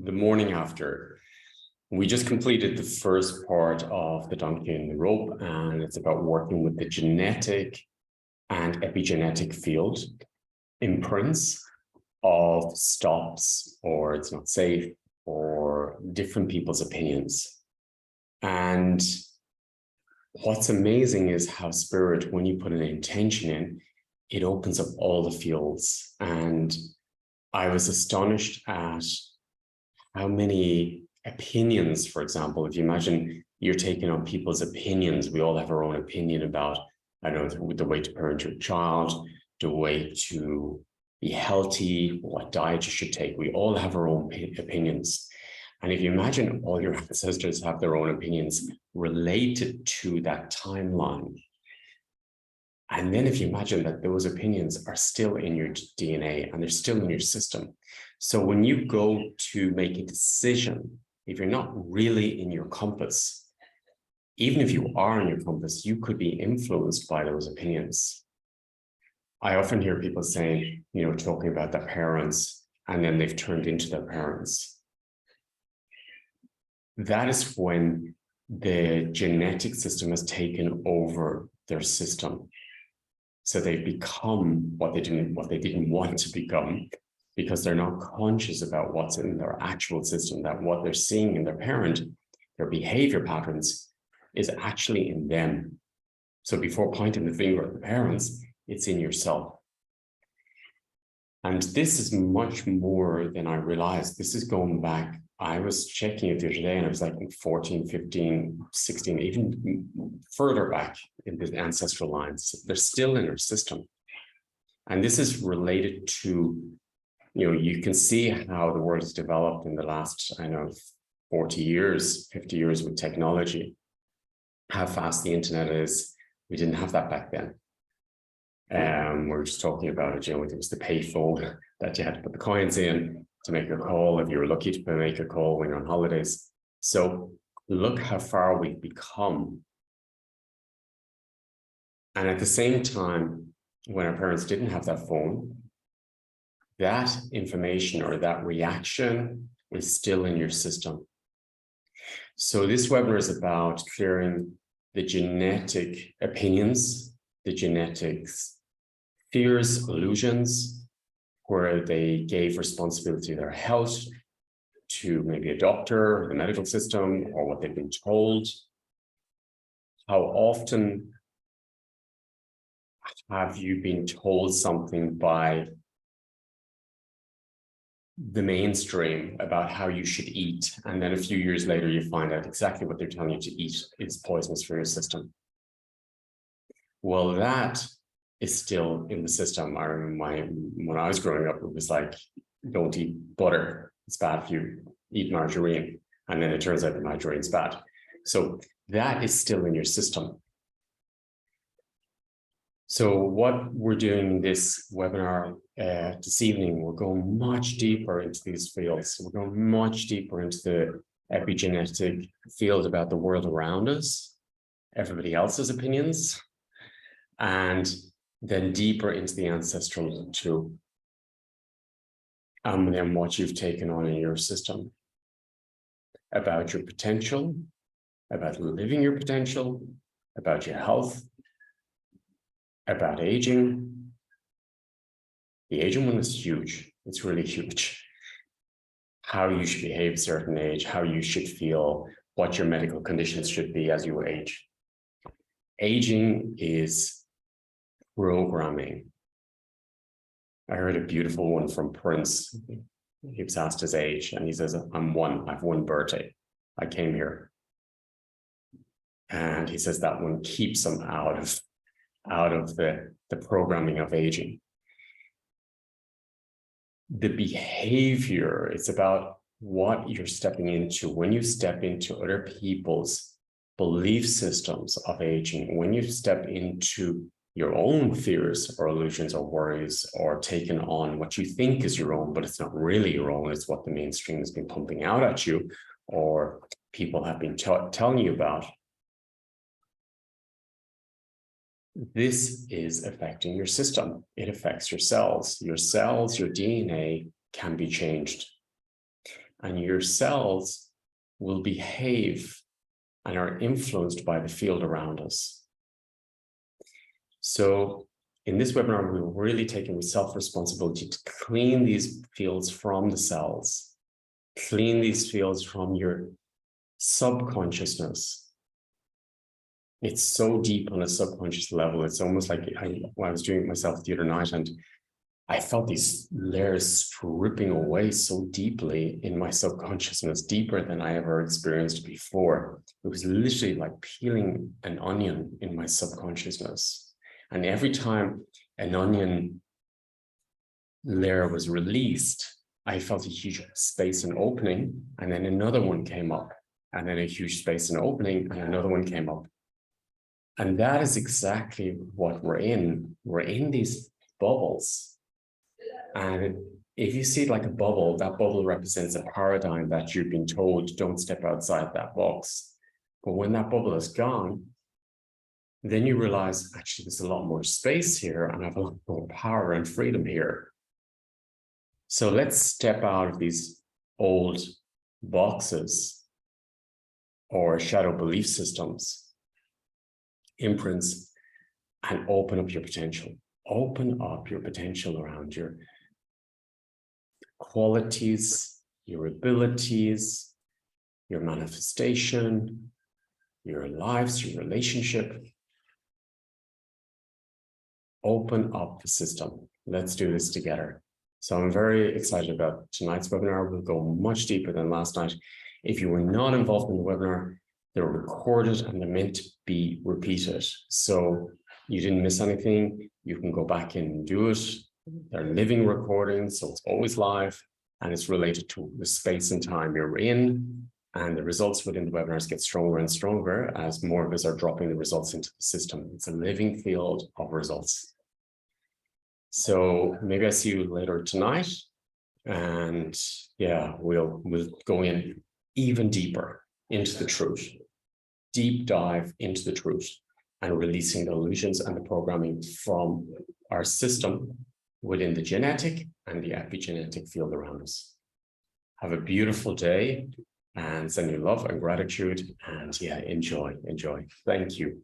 the morning after. We just completed the first part of the donkey and the rope, and it's about working with the genetic and epigenetic field imprints of stops, or it's not safe, or different people's opinions. And what's amazing is how spirit, when you put an intention in, it opens up all the fields. And I was astonished at how many opinions, for example, if you imagine you're taking on people's opinions, we all have our own opinion about, I don't know, the way to parent your child, the way to be healthy, what diet you should take. We all have our own opinions. And if you imagine all your ancestors have their own opinions related to that timeline, and then if you imagine that those opinions are still in your DNA and they're still in your system. So when you go to make a decision, if you're not really in your compass, even if you are in your compass, you could be influenced by those opinions. I often hear people saying, talking about their parents, and then they've turned into their parents. That is when the genetic system has taken over their system. So they've become what they didn't want to become, because they're not conscious about what's in their actual system, that what they're seeing in their parent, their behavior patterns, is actually in them. So before pointing the finger at the parents, it's in yourself. And this is much more than I realized. This is going back, I was checking it the other day, and I was like 14, 15, 16, even further back in the ancestral lines. They're still in our system. And this is related to, you can see how the world has developed in the last, 40 years, 50 years with technology, how fast the internet is. We didn't have that back then. We were just talking about it, it was the pay phone that you had to put the coins in to make a call, if you were lucky to make a call when you're on holidays. So look how far we've become. And at the same time, when our parents didn't have that phone, that information or that reaction is still in your system. So this webinar is about clearing the genetic opinions, the genetics fears, illusions, where they gave responsibility to their health to maybe a doctor, the medical system, or what they've been told. How often have you been told something by the mainstream about how you should eat, and then a few years later you find out exactly what they're telling you to eat is poisonous for your system? Well, that is still in the system. I remember when I was growing up, it was like, don't eat butter, it's bad for you, eat margarine, and then it turns out the margarine's bad. So that is still in your system. So what we're doing in this webinar this evening, we're going much deeper into these fields. We're going much deeper into the epigenetic field about the world around us, everybody else's opinions, and then deeper into the ancestral too. And then what you've taken on in your system about your potential, about living your potential, about your health, about aging. The aging one is huge. It's really huge. How you should behave at a certain age, how you should feel, what your medical conditions should be as you age. Aging is programming. I heard a beautiful one from Prince. He was asked his age, and he says, I've one birthday. I came here. And he says that one keeps him out of the programming of aging. The behavior, it's about what you're stepping into. When you step into other people's belief systems of aging, when you step into your own fears or illusions or worries, or taken on what you think is your own, but it's not really your own, it's what the mainstream has been pumping out at you, or people have been telling you about. This is affecting your system. It affects your cells. Your cells, your DNA can be changed. and your cells will behave and are influenced by the field around us. So in this webinar, we're really taking self-responsibility to clean these fields from the cells, clean these fields from your subconsciousness. It's so deep on a subconscious level. It's almost like I was doing it myself the other night, and I felt these layers stripping away so deeply in my subconsciousness, deeper than I ever experienced before. It was literally like peeling an onion in my subconsciousness. And every time an onion layer was released, I felt a huge space and opening, and then another one came up, and then a huge space and opening, and another one came up. And that is exactly what we're in. We're in these bubbles. And if you see it like a bubble, that bubble represents a paradigm that you've been told, don't step outside that box. But when that bubble is gone, then you realize, actually, there's a lot more space here, and I have a lot more power and freedom here. So let's step out of these old boxes or shadow belief systems, imprints, and open up your potential. Open up your potential around your qualities, your abilities, your manifestation, your lives, your relationship. Open up the system. Let's do this together. So I'm very excited about tonight's webinar. We'll go much deeper than last night. If you were not involved in the webinar, they're recorded and they're meant to be repeated. So you didn't miss anything. You can go back and do it. They're living recordings, so it's always live, and it's related to the space and time you're in. And the results within the webinars get stronger and stronger as more of us are dropping the results into the system. It's a living field of results. So maybe I see you later tonight, and yeah, we'll go in even deeper into the truth, deep dive into the truth, and releasing the illusions and the programming from our system within the genetic and the epigenetic field around us. Have a beautiful day, and send you love and gratitude, and yeah, enjoy. Thank you.